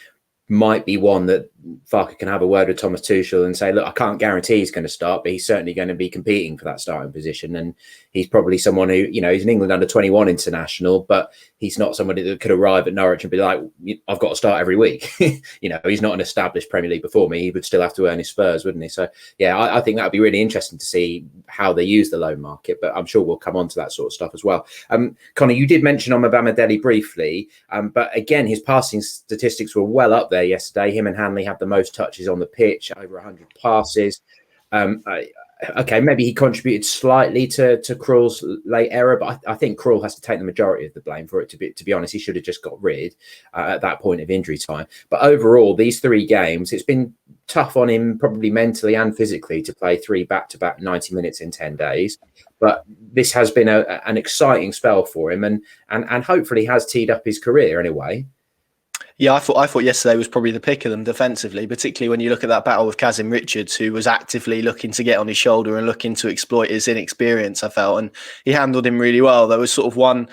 Speaker 1: might be one that Farke can have a word with Thomas Tuchel and say, look, I can't guarantee he's going to start, but he's certainly going to be competing for that starting position. And he's probably someone who, he's an England under-21 international, but he's not somebody that could arrive at Norwich and be like, I've got to start every week. He's not an established Premier League performer. He would still have to earn his spurs, wouldn't he? So, I think that would be really interesting to see how they use the loan market, but I'm sure we'll come on to that sort of stuff as well. Connor, you did mention Omobamidele briefly, but again, his passing statistics were well up there yesterday. Him and Hanley had the most touches on the pitch, over 100 passes. Okay, maybe he contributed slightly to Krul's late error, but I think Krul has to take the majority of the blame for it. To be honest, he should have just got rid at that point of injury time. But overall, these 3 games, it's been tough on him, probably mentally and physically, to play 3 back-to-back 90 minutes in 10 days. But this has been an exciting spell for him, and hopefully has teed up his career in a way.
Speaker 3: Yeah, I thought yesterday was probably the pick of them defensively, particularly when you look at that battle with Kazim Richards, who was actively looking to get on his shoulder and looking to exploit his inexperience, I felt. And he handled him really well. There was sort of one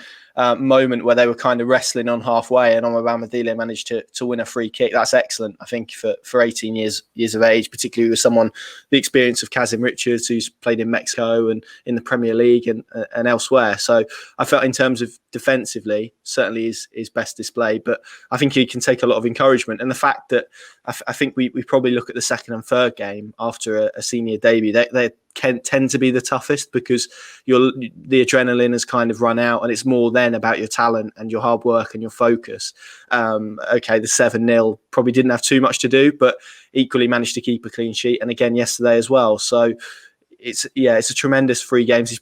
Speaker 3: moment where they were kind of wrestling on halfway, and Omobamidele managed to win a free kick. That's excellent, I think, for 18 years of age, particularly with someone the experience of Kazim Richards, who's played in Mexico and in the Premier League and elsewhere. So I felt in terms of defensively, certainly his best display, but I think he can take a lot of encouragement. And the fact that I think we probably look at the second and third game after a senior debut, they can tend to be the toughest, because the adrenaline has kind of run out, and it's more then about your talent and your hard work and your focus. Okay, the 7-0 probably didn't have too much to do, but equally managed to keep a clean sheet, and again yesterday as well. So it's a tremendous 3 games. He's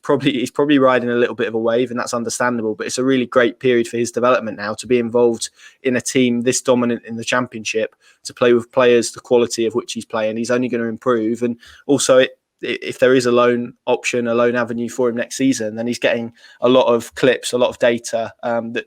Speaker 3: probably riding a little bit of a wave, and that's understandable, but it's a really great period for his development now to be involved in a team this dominant in the Championship, to play with players the quality of which he's playing. He's only going to improve, and also if there is a loan option, a loan avenue for him next season, then he's getting a lot of clips, a lot of data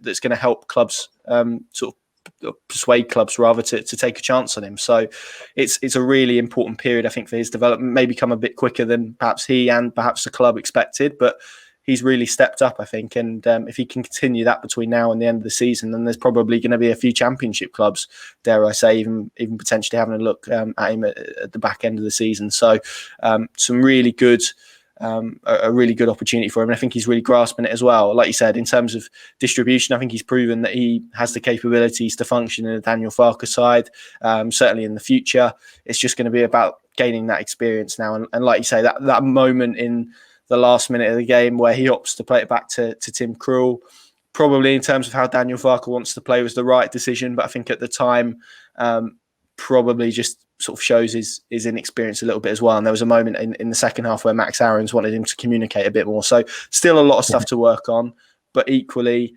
Speaker 3: that's going to help clubs sort of persuade clubs rather to take a chance on him. So it's a really important period, I think, for his development. Maybe come a bit quicker than perhaps he and perhaps the club expected, but he's really stepped up, I think. And if he can continue that between now and the end of the season, then there's probably going to be a few Championship clubs, dare I say, even potentially having a look at him at the back end of the season. So some really good, a really good opportunity for him. And I think he's really grasping it as well. Like you said, in terms of distribution, I think he's proven that he has the capabilities to function in a Daniel Farke side. Certainly in the future, it's just going to be about gaining that experience now. And like you say, that moment in the last minute of the game where he opts to play it back to Tim Krul, probably in terms of how Daniel Farke wants to play, was the right decision. But I think at the time, probably just sort of shows his inexperience a little bit as well. And there was a moment in the second half where Max Aarons wanted him to communicate a bit more. So still a lot of stuff to work on, but equally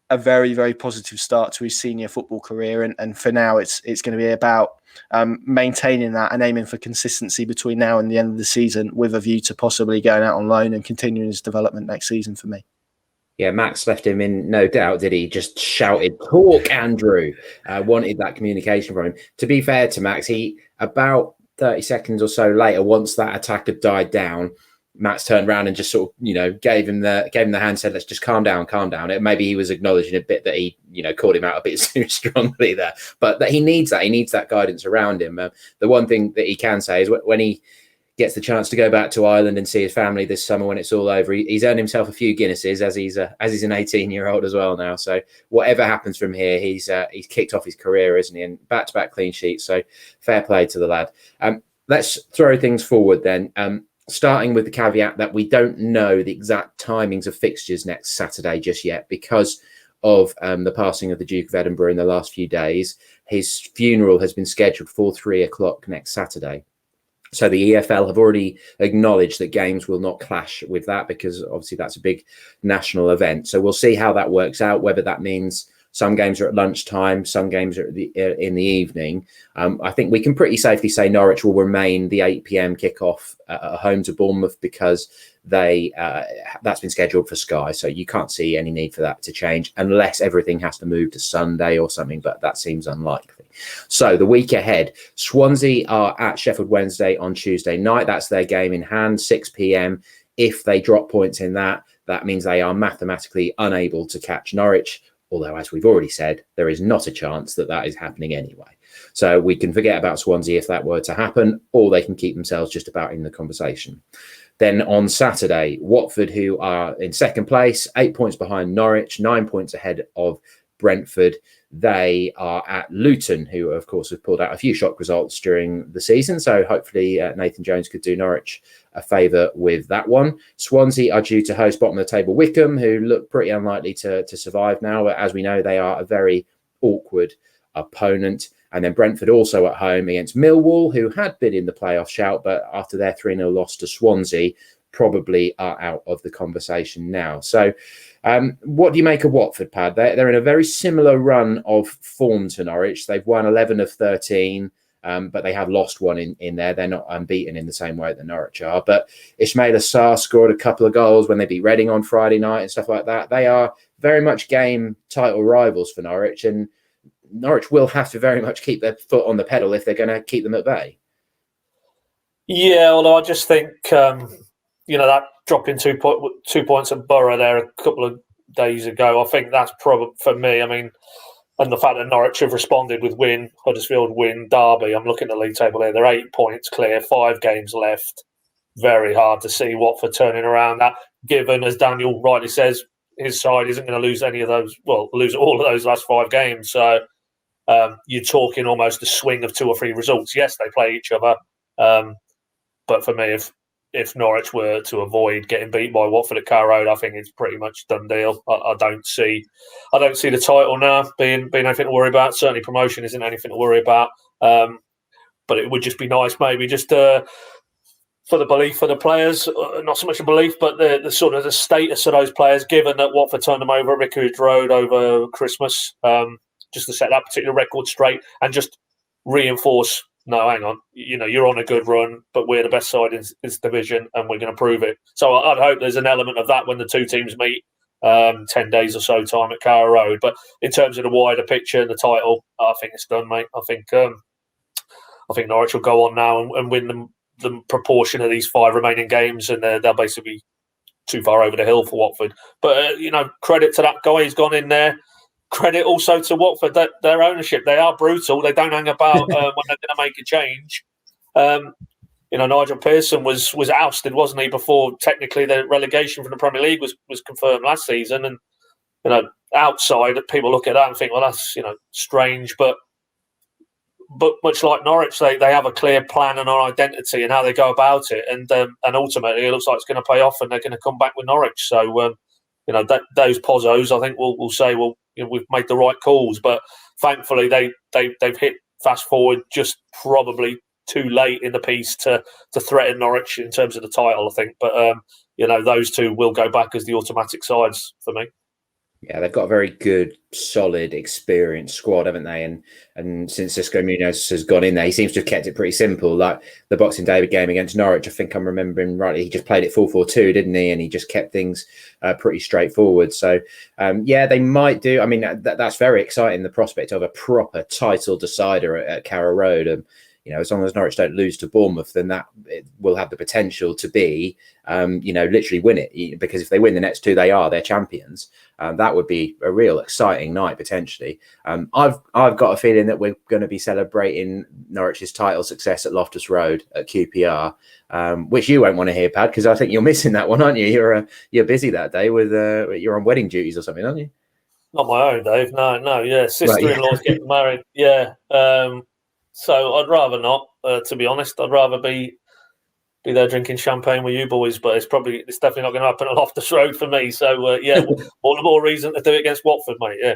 Speaker 3: a very, very positive start to his senior football career. And for now, it's going to be about maintaining that and aiming for consistency between now and the end of the season, with a view to possibly going out on loan and continuing his development next season for me.
Speaker 1: Yeah, Max left him in no doubt, did he? Just shouted, "Talk, Andrew!" Wanted that communication from him. To be fair to Max, he, about 30 seconds or so later, once that attack had died down, Matt's turned around and just sort of, gave him the hand, said, let's just calm down. Maybe he was acknowledging a bit that he, called him out a bit too strongly there, but that he needs that guidance around him. The one thing that he can say is when he gets the chance to go back to Ireland and see his family this summer when it's all over, he's earned himself a few Guinnesses as he's an 18-year-old as well now. So whatever happens from here, he's kicked off his career, isn't he? And back-to-back clean sheets. So fair play to the lad. Let's throw things forward then. Starting with the caveat that we don't know the exact timings of fixtures next Saturday just yet because of the passing of the Duke of Edinburgh in the last few days. His funeral has been scheduled for 3:00 next Saturday. So the EFL have already acknowledged that games will not clash with that because obviously that's a big national event. So we'll see how that works out, whether that means some games are at lunchtime, some games are in the evening. I think we can pretty safely say Norwich will remain the 8 p.m. kickoff at home to Bournemouth because that's been scheduled for Sky. So you can't see any need for that to change unless everything has to move to Sunday or something, but that seems unlikely. So the week ahead, Swansea are at Sheffield Wednesday on Tuesday night. That's their game in hand, 6 p.m. If they drop points in that means they are mathematically unable to catch Norwich. Although, as we've already said, there is not a chance that is happening anyway. So we can forget about Swansea if that were to happen, or they can keep themselves just about in the conversation. Then on Saturday, Watford, who are in second place, 8 points behind Norwich, 9 points ahead of Brentford. They are at Luton, who, of course, have pulled out a few shock results during the season. So hopefully Nathan Jones could do Norwich a favour with that one. Swansea are due to host bottom of the table Wickham, who look pretty unlikely to survive now. But as we know, they are a very awkward opponent. And then Brentford also at home against Millwall, who had been in the playoff shout, but after their 3-0 loss to Swansea, probably are out of the conversation now. So what do you make of Watford, Pad? They're in a very similar run of form to Norwich. They've won 11 of 13, but they have lost one in there. They're not unbeaten in the same way that Norwich are. But Ismail Assar scored a couple of goals when they beat Reading on Friday night and stuff like that. They are very much game title rivals for Norwich, and Norwich will have to very much keep their foot on the pedal if they're going to keep them at bay.
Speaker 2: Yeah, although I just think, that dropping 2 points at Borough there a couple of days ago, I think that's probably, for me, and the fact that Norwich have responded with win, Huddersfield win, Derby. I'm looking at the league table here. They're 8 points clear, 5 games left. Very hard to see Watford turning around that, given, as Daniel rightly says, his side isn't going to lose any of those, lose all of those last 5 games. So you're talking almost a swing of 2 or 3 results. Yes, they play each other. But for me, if Norwich were to avoid getting beat by Watford at Carrow Road, I think it's pretty much done deal. I don't see the title now being anything to worry about. Certainly promotion isn't anything to worry about. But it would just be nice maybe just for the belief for the players, not so much a belief, but the sort of the status of those players, given that Watford turned them over at Vicarage Road over Christmas, just to set that particular record straight and just reinforce, no, hang on, you're on a good run, but we're the best side in this division and we're going to prove it. So I'd hope there's an element of that when the two teams meet 10 days or so time at Carrow Road. But in terms of the wider picture and the title, I think it's done, mate. I think Norwich will go on now and win the proportion of these 5 remaining games, and they'll basically be too far over the hill for Watford. But, credit to that guy who's gone in there. Credit also to Watford, their ownership. They are brutal. They don't hang about when they're going to make a change. Nigel Pearson was ousted, wasn't he, before technically the relegation from the Premier League was confirmed last season. And, outside, people look at that and think, well, that's, strange. But much like Norwich, they have a clear plan and an identity and how they go about it. And ultimately, it looks like it's going to pay off and they're going to come back with Norwich. So, those pozzos, I think, will say, well, we've made the right calls. But thankfully, they've hit fast forward just probably too late in the piece to threaten Norwich in terms of the title, I think. But, those two will go back as the automatic sides for me.
Speaker 1: Yeah, they've got a very good, solid, experienced squad, haven't they? And since Xisco Munoz has gone in there, he seems to have kept it pretty simple. Like the Boxing Day game against Norwich, I think I'm remembering rightly, he just played it 4-4-2, didn't he? And he just kept things pretty straightforward. So, they might do. That's very exciting, the prospect of a proper title decider at Carrow Road. as long as Norwich don't lose to Bournemouth, then that it will have the potential to be, literally win it. Because if they win the next two, they're champions. That would be a real exciting night potentially. I've got a feeling that we're going to be celebrating Norwich's title success at Loftus Road at QPR, which you won't want to hear, Pad, because I think you're missing that one, aren't you? You're busy that day with you're on wedding duties or something, aren't you?
Speaker 2: Not my own, Dave. No. Yeah, sister-in-law's getting married. Yeah. So I'd rather not, to be honest. I'd rather be there drinking champagne with you boys, but it's definitely not going to happen at Loftus Road for me. So all the more reason to do it against Watford, mate. Yeah.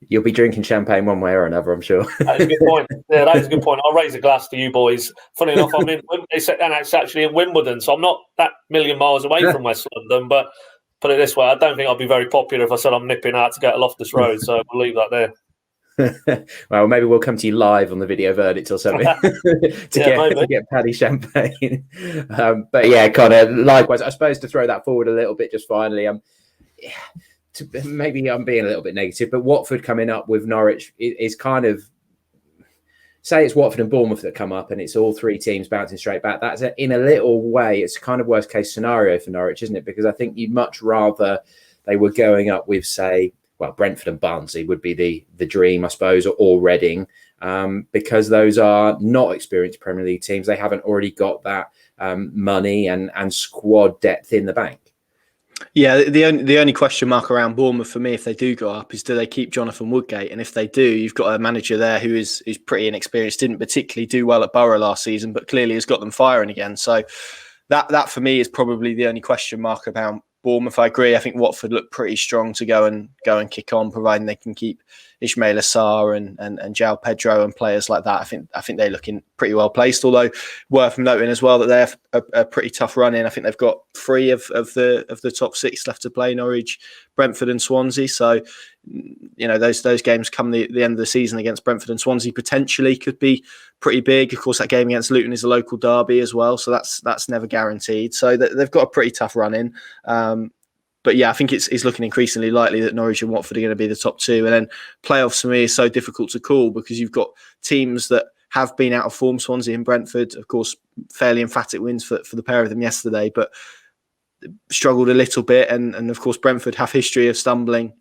Speaker 1: You'll be drinking champagne one way or another, I'm sure.
Speaker 2: That's a good point. Yeah, that is a good point. I'll raise a glass to you boys. Funny enough, it's actually in Wimbledon, so I'm not that million miles away from West London, but put it this way, I don't think I'd be very popular if I said I'm nipping out to go to Loftus Road, so we'll leave that there.
Speaker 1: Well, maybe we'll come to you live on the video verdict or something to get Paddy champagne. But yeah, Connor, likewise, I suppose to throw that forward a little bit just finally, maybe I'm being a little bit negative, but Watford coming up with Norwich is kind of, say it's Watford and Bournemouth that come up and it's all three teams bouncing straight back. That's in a little way, it's kind of worst case scenario for Norwich, isn't it? Because I think you'd much rather they were going up with, say, Brentford and Barnsley would be the dream, I suppose, or Reading, because those are not experienced Premier League teams. They haven't already got that money and squad depth in the bank.
Speaker 3: Yeah, the only question mark around Bournemouth for me, if they do go up, is do they keep Jonathan Woodgate? And if they do, you've got a manager there who is pretty inexperienced, didn't particularly do well at Borough last season, but clearly has got them firing again. So that for me is probably the only question mark about Bournemouth. I agree. I think Watford look pretty strong to go and kick on, providing they can keep Ismail Assar and João Pedro and players like that. I think they're looking pretty well placed. Although worth noting as well that they have a pretty tough run in. I think they've got 3 of the top 6 left to play: Norwich, Brentford, and Swansea. So those games come the end of the season against Brentford and Swansea potentially could be pretty big. Of course, that game against Luton is a local derby as well, so that's never guaranteed. So they've got a pretty tough run in. But yeah, I think it's looking increasingly likely that Norwich and Watford are going to be the top 2. And then playoffs for me is so difficult to call because you've got teams that have been out of form. Swansea and Brentford, of course, fairly emphatic wins for the pair of them yesterday, but struggled a little bit. And of course, Brentford have history of stumbling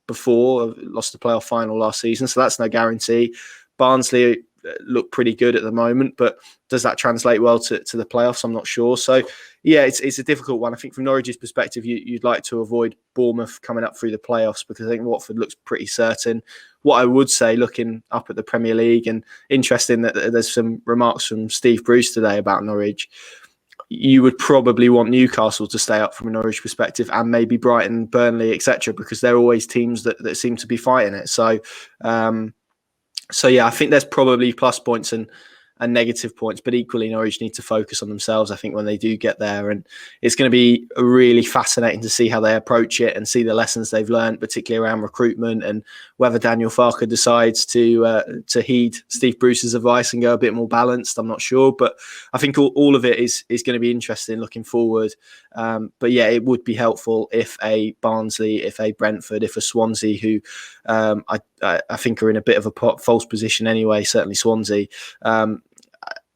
Speaker 3: before, lost the playoff final last season, so that's no guarantee. Barnsley look pretty good at the moment, but does that translate well to the playoffs? I'm not sure. So yeah, it's a difficult one. I think from Norwich's perspective, you'd like to avoid Bournemouth coming up through the playoffs because I think Watford looks pretty certain. What I would say, looking up at the Premier League, and interesting that there's some remarks from Steve Bruce today about Norwich, you would probably want Newcastle to stay up from a Norwich perspective, and maybe Brighton, Burnley, etc., because they're always teams that seem to be fighting it. So yeah, I think there's probably plus points and negative points, but equally Norwich need to focus on themselves, I think, when they do get there. And it's going to be really fascinating to see how they approach it and see the lessons they've learned, particularly around recruitment, and whether Daniel Farke decides to heed Steve Bruce's advice and go a bit more balanced. I'm not sure, but I think all of it is going to be interesting looking forward. But yeah, it would be helpful if a Barnsley, if a Brentford, if a Swansea, who I think are in a bit of a false position anyway, certainly Swansea,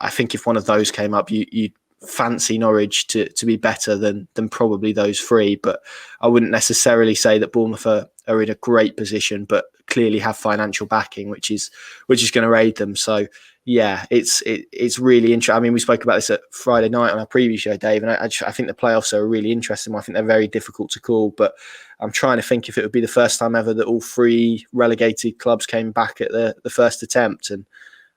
Speaker 3: I think if one of those came up, you'd fancy Norwich to be better than probably those 3. But I wouldn't necessarily say that Bournemouth are in a great position, but clearly have financial backing, which is going to aid them. So yeah, it's really interesting. I mean, we spoke about this at Friday night on our preview show, Dave, and I think the playoffs are a really interesting one. I think they're very difficult to call, but I'm trying to think if it would be the first time ever that all 3 relegated clubs came back at the first attempt, and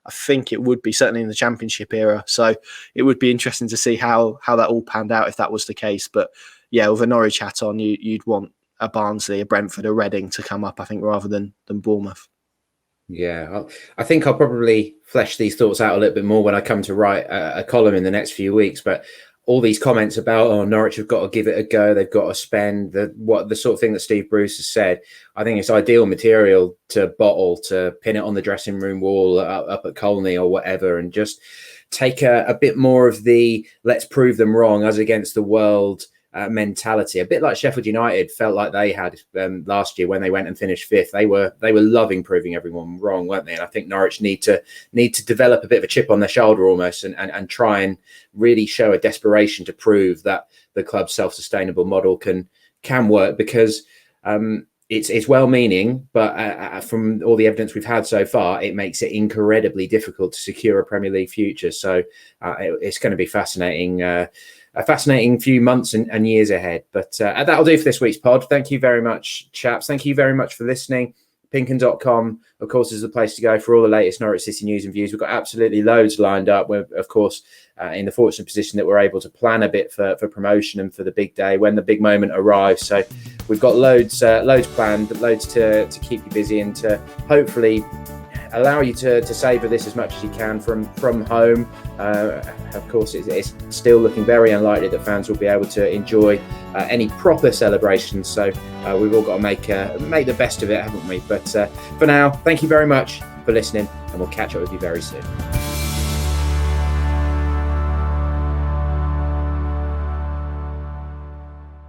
Speaker 3: I think it would be, certainly in the Championship era. So it would be interesting to see how that all panned out if that was the case. But yeah, with a Norwich hat on, you'd want a Barnsley, a Brentford, a Reading to come up, I think, rather than Bournemouth.
Speaker 1: Yeah, I think I'll probably flesh these thoughts out a little bit more when I come to write a column in the next few weeks. But all these comments about, Norwich have got to give it a go, they've got to spend, the sort of thing that Steve Bruce has said, I think it's ideal material to bottle, to pin it on the dressing room wall up at Colney or whatever, and just take a bit more of the let's prove them wrong, us against the world mentality, a bit like Sheffield United felt like they had last year when they went and finished 5th. They were loving proving everyone wrong, weren't they? And I think Norwich need to develop a bit of a chip on their shoulder almost, and try and really show a desperation to prove that the club's self-sustainable model can work, because it's well-meaning, but from all the evidence we've had so far, it makes it incredibly difficult to secure a Premier League future. So it's going to be fascinating. A fascinating few months and years ahead. But that'll do for this week's pod. Thank you very much, chaps. Thank you very much for listening. PinkUn.com, of course, is the place to go for all the latest Norwich City news and views. We've got absolutely loads lined up. We're, of course, in the fortunate position that we're able to plan a bit for promotion and for the big day when the big moment arrives. So we've got loads planned, loads to keep you busy and to hopefully allow you to savour this as much as you can from home. Of course, it's still looking very unlikely that fans will be able to enjoy any proper celebrations. So we've all got to make the best of it, haven't we? But for now, thank you very much for listening, and we'll catch up with you very soon.